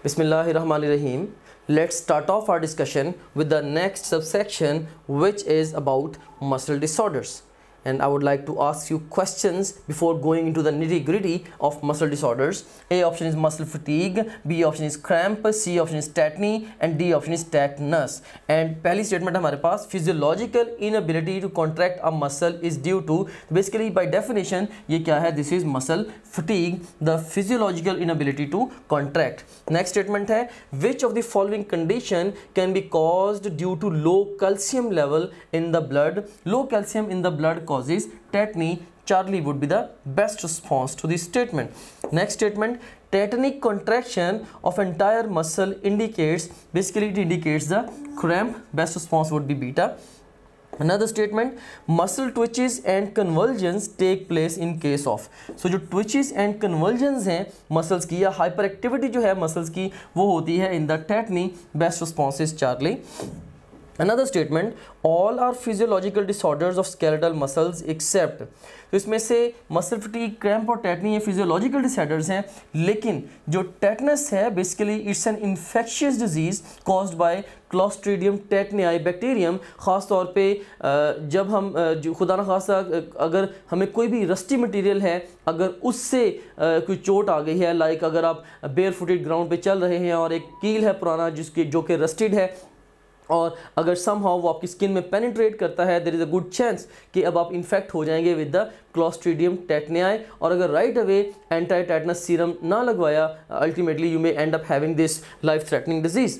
Bismillahirrahmanirrahim. Let's start off our discussion with the next subsection, which is about muscle disorders. And I would like to ask you questions before going into the nitty-gritty of muscle disorders. A option is muscle fatigue, B option is cramp, C option is tetany, and D option is tetanus. And पहली statement हमारे पास physiological inability to contract a muscle is due to, basically by definition ये क्या है? This is muscle fatigue, the physiological inability to contract. Next statement है, which of the following condition can be caused due to low calcium level in the blood? Low calcium in the blood causes tetany. Charlie would be the best response to this statement. Next statement, tetanic contraction of entire muscle indicates, basically it indicates the cramp. Best response would be beta. Another statement, muscle twitches and convulsions take place in case of. So जो twitches and convulsions हैं muscles की या hyperactivity जो है muscles की वो होती है in the tetany. Best response is Charlie. Another statement, all are physiological disorders of skeletal muscles except. तो इसमें से मसल फटीग, क्रैम्प और टेटनी ये फिजियोलॉजिकल डिसऑर्डर्स हैं, लेकिन जो टेटनस है basically it's an infectious disease caused by clostridium tetani bacterium. ख़ास तौर पे जब हम खुदा न खासा अगर हमें कोई भी रस्टी मटेरियल है अगर उससे कोई चोट आ गई है, लाइक अगर आप बेयर फुटेड ग्राउंड पे चल रहे हैं और एक कील है पुराना जो कि रस्टेड है और अगर समहाउ वो आपकी स्किन में पेनिट्रेट करता है, there is a good chance कि अब आप इन्फेक्ट हो जाएंगे विद द क्लोस्ट्रीडियम टेटनियाई. और अगर right away anti tetanus serum ना लगवाया, ultimately you may and up having this life threatening disease.